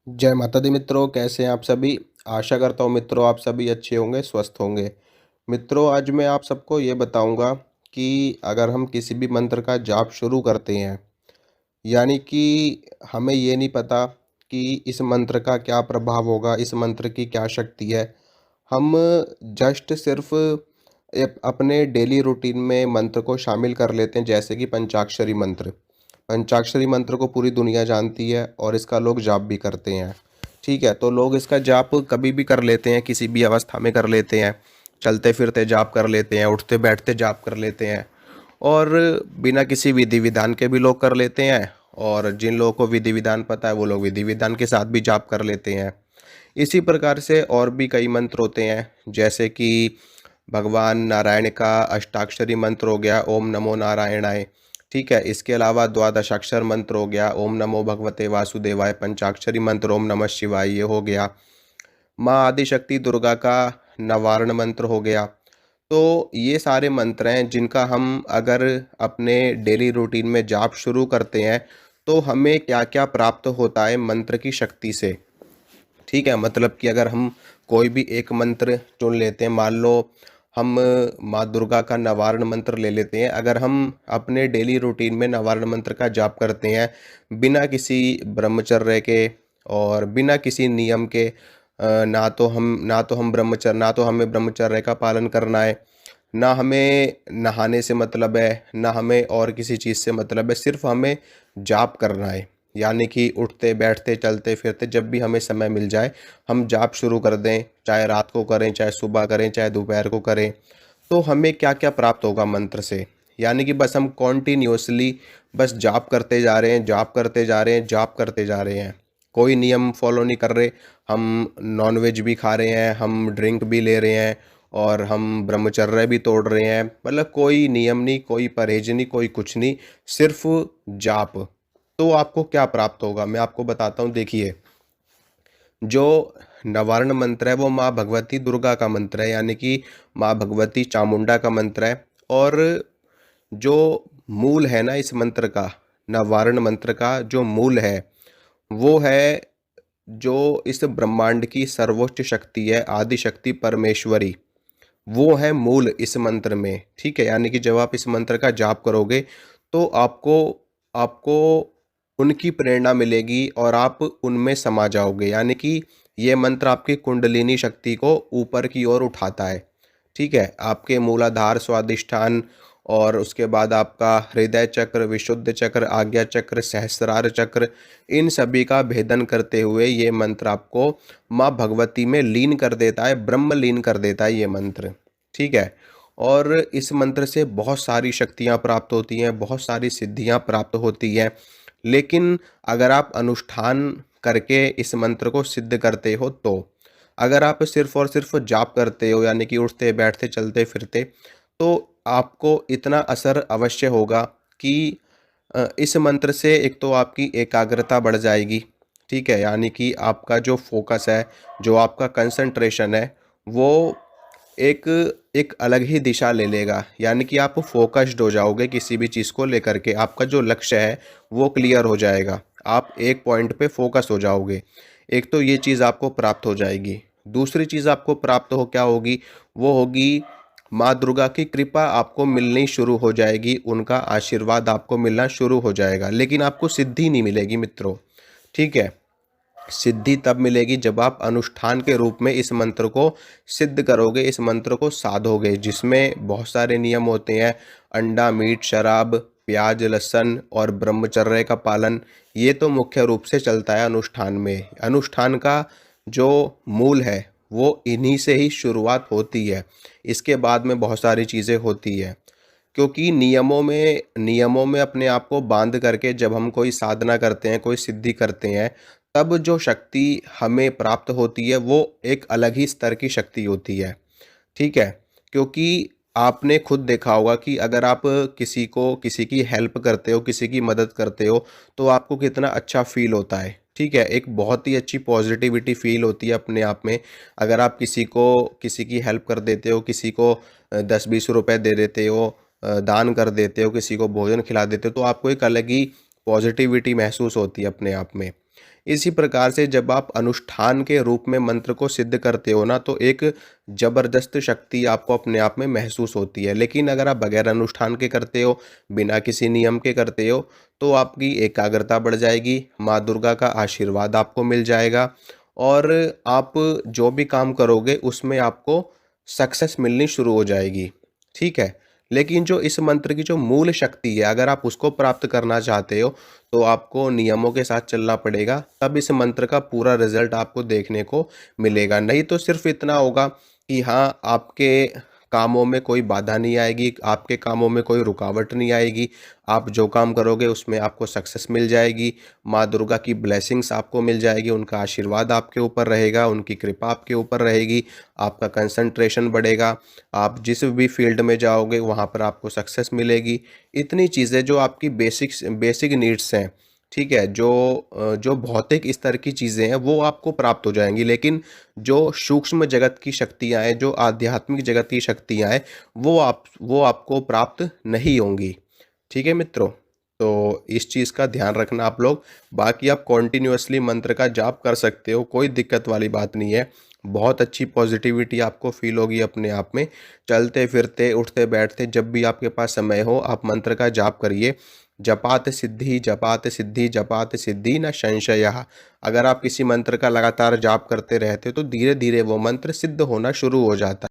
जय माता दी मित्रों, कैसे हैं आप सभी? आशा करता हूँ मित्रों आप सभी अच्छे होंगे, स्वस्थ होंगे। मित्रों आज मैं आप सबको ये बताऊँगा कि अगर हम किसी भी मंत्र का जाप शुरू करते हैं, यानी कि हमें ये नहीं पता कि इस मंत्र का क्या प्रभाव होगा, इस मंत्र की क्या शक्ति है। हम जस्ट सिर्फ़ अपने डेली रूटीन में मंत्र को शामिल कर लेते हैं जैसे कि पंचाक्षरी मंत्र। पंचाक्षरी मंत्र को पूरी दुनिया जानती है और इसका लोग जाप भी करते हैं। ठीक है, तो लोग इसका जाप कभी भी कर लेते हैं, किसी भी अवस्था में कर लेते हैं। चलते-फिरते जाप कर लेते हैं, उठते-बैठते जाप कर लेते हैं और बिना किसी विधि-विधान के भी लोग कर लेते हैं और जिन लोगों को विधि-विधान पता है, वो लोग विधि-विधान के साथ भी जाप कर लेते हैं। इसी प्रकार से और भी कई मंत्र होते हैं, जैसे कि भगवान नारायण का अष्टाक्षरी मंत्र हो गया, ओम नमो नारायणाय। ठीक है, इसके अलावा द्वादशाक्षर मंत्र हो गया, ओम नमो भगवते वासुदेवाय। पंचाक्षरी मंत्र ओम नमः शिवाय ये हो गया। माँ आदिशक्ति दुर्गा का नवारण मंत्र हो गया। तो ये सारे मंत्र हैं जिनका हम अगर अपने डेली रूटीन में जाप शुरू करते हैं, तो हमें क्या-क्या प्राप्त होता है मंत्र की शक्ति से। ठीक है, मतलब कि अगर हम कोई भी एक मंत्र चुन लेते हैं, मान लो हम माँ दुर्गा का नवारण मंत्र ले लेते हैं। अगर हम अपने डेली रूटीन में नवारण मंत्र का जाप करते हैं, बिना किसी ब्रह्मचर्य के और बिना किसी नियम के, ना तो हमें ब्रह्मचर्य का पालन करना है, ना हमें नहाने से मतलब है, ना हमें और किसी चीज़ से मतलब है, सिर्फ़ हमें जाप करना है। यानी कि उठते, बैठते, चलते-फिरते जब भी हमें समय मिल जाए, हम जाप शुरू कर दें, चाहे रात को करें, चाहे सुबह करें, चाहे दोपहर को करें। तो हमें क्या-क्या प्राप्त होगा मंत्र से? यानी कि बस हम कॉन्टिन्यूअसली बस जाप करते जा रहे हैं, जाप करते जा रहे हैं, जाप करते जा रहे हैं। कोई नियम फ़ॉलो नहीं कर रहे, हम नॉन-वेज भी खा रहे हैं, हम ड्रिंक भी ले रहे हैं और हम ब्रह्मचर्य भी तोड़ रहे हैं। मतलब कोई नियम नहीं, कोई परहेज़ नहीं, कोई कुछ नहीं, सिर्फ़ जाप। तो आपको क्या प्राप्त होगा? मैं आपको बताता हूँ, देखिए। जो नवारण मंत्र है वो माँ भगवती दुर्गा का मंत्र है, यानी कि माँ भगवती चामुंडा का मंत्र है। और जो मूल है ना इस मंत्र का, नवारण मंत्र का जो मूल है, वो है जो इस ब्रह्मांड की सर्वोच्च शक्ति है, आदि शक्ति परमेश्वरी। वो है मूल इस मंत्र में, ठीक है? यानी कि जब आप इस मंत्र का जाप करोगे, तो आपको आपको उनकी प्रेरणा मिलेगी और आप उनमें समा जाओगे। यानी कि ये मंत्र आपकी कुंडलिनी शक्ति को ऊपर की ओर उठाता है, ठीक है? आपके मूलाधार, स्वादिष्ठान और उसके बाद आपका हृदय चक्र, विशुद्ध चक्र, आज्ञा चक्र, सहस्रार चक्र, इन सभी का भेदन करते हुए ये मंत्र आपको माँ भगवती में लीन कर देता है, ब्रह्म लीन कर देता है ये मंत्र, ठीक है? और इस मंत्र से बहुत सारी शक्तियाँ प्राप्त होती हैं, बहुत सारी सिद्धियाँ प्राप्त होती हैं। लेकिन अगर आप अनुष्ठान करके इस मंत्र को सिद्ध करते हो तो। अगर आप सिर्फ़ और सिर्फ़ जाप करते हो, यानी कि उठते, बैठते, चलते-फिरते, तो आपको इतना असर अवश्य होगा कि इस मंत्र से एक तो आपकी एकाग्रता बढ़ जाएगी, ठीक है? यानी कि आपका जो फ़ोकस है, जो आपका कंसंट्रेशन है, वो एक एक अलग ही दिशा ले लेगा। यानी कि आप फ़ोकस्ड हो जाओगे किसी भी चीज़ को लेकर के, आपका जो लक्ष्य है, वो क्लियर हो जाएगा। आप एक पॉइंट पे फ़ोकस हो जाओगे। एक तो ये चीज़ आपको प्राप्त हो जाएगी। दूसरी चीज़ आपको प्राप्त हो क्या होगी, वो होगी माँ दुर्गा की कृपा आपको मिलनी शुरू हो जाएगी, उनका आशीर्वाद आपको मिलना शुरू हो जाएगा। लेकिन आपको सिद्धि नहीं मिलेगी मित्रों, ठीक है? सिद्धि तब मिलेगी जब आप अनुष्ठान के रूप में इस मंत्र को सिद्ध करोगे, इस मंत्र को साधोगे, जिसमें बहुत सारे नियम होते हैं। अंडा, मीट, शराब, प्याज, लहसुन और ब्रह्मचर्य का पालन, ये तो मुख्य रूप से चलता है अनुष्ठान में। अनुष्ठान का जो मूल है, वो इन्हीं से ही शुरुआत होती है। इसके बाद में बहुत सारी चीज़ें होती हैं। क्योंकि नियमों में अपने आप को बांध करके जब हम कोई साधना करते हैं, कोई सिद्धि करते हैं, तब जो शक्ति हमें प्राप्त होती है वो एक अलग ही स्तर की शक्ति होती है, ठीक है? क्योंकि आपने खुद देखा होगा कि अगर आप किसी की हेल्प करते हो, किसी की मदद करते हो, तो आपको कितना अच्छा फ़ील होता है, ठीक है? एक बहुत ही अच्छी पॉज़िटिविटी फ़ील होती है अपने आप में। अगर आप किसी की हेल्प कर देते हो, किसी को 10-20 रुपए दे देते हो, दान कर देते हो, किसी को भोजन खिला देते हो, तो आपको एक अलग ही पॉज़िटिविटी महसूस होती है अपने आप में। इसी प्रकार से जब आप अनुष्ठान के रूप में मंत्र को सिद्ध करते हो ना, तो एक ज़बरदस्त शक्ति आपको अपने आप में महसूस होती है। लेकिन अगर आप बगैर अनुष्ठान के करते हो, बिना किसी नियम के करते हो, तो आपकी एकाग्रता बढ़ जाएगी, माँ दुर्गा का आशीर्वाद आपको मिल जाएगा और आप जो भी काम करोगे उसमें आपको सक्सेस मिलनी शुरू हो जाएगी। ठीक है? लेकिन जो इस मंत्र की जो मूल शक्ति है, अगर आप उसको प्राप्त करना चाहते हो, तो आपको नियमों के साथ चलना पड़ेगा, तब इस मंत्र का पूरा रिज़ल्ट आपको देखने को मिलेगा। नहीं तो सिर्फ़ इतना होगा कि हाँ, आपके कामों में कोई बाधा नहीं आएगी, आपके कामों में कोई रुकावट नहीं आएगी, आप जो काम करोगे उसमें आपको सक्सेस मिल जाएगी, माँ दुर्गा की ब्लेसिंग्स आपको मिल जाएगी, उनका आशीर्वाद आपके ऊपर रहेगा, उनकी कृपा आपके ऊपर रहेगी, आपका कंसंट्रेशन बढ़ेगा, आप जिस भी फील्ड में जाओगे वहाँ पर आपको सक्सेस मिलेगी। इतनी चीज़ें जो आपकी बेसिक नीड्स हैं, ठीक है? जो भौतिक स्तर की चीज़ें हैं वो आपको प्राप्त हो जाएँगी, लेकिन जो सूक्ष्म जगत की शक्तियाँ हैं, जो आध्यात्मिक जगत की शक्तियाँ हैं, वो आपको प्राप्त नहीं होंगी। ठीक है मित्रों? तो इस चीज़ का ध्यान रखना आप लोग। बाकी आप कंटिन्यूअसली मंत्र का जाप कर सकते हो, कोई दिक्कत वाली बात नहीं है। बहुत अच्छी पॉजिटिविटी आपको फ़ील होगी अपने आप में। चलते-फिरते, उठते-बैठते जब भी आपके पास समय हो, आप मंत्र का जाप करिए। जपात सिद्धि, जपात सिद्धि, जपात सिद्धि न संशयः। अगर आप किसी मंत्र का लगातार जाप करते रहते हो, तो धीरे-धीरे वो मंत्र सिद्ध होना शुरू हो जाता है।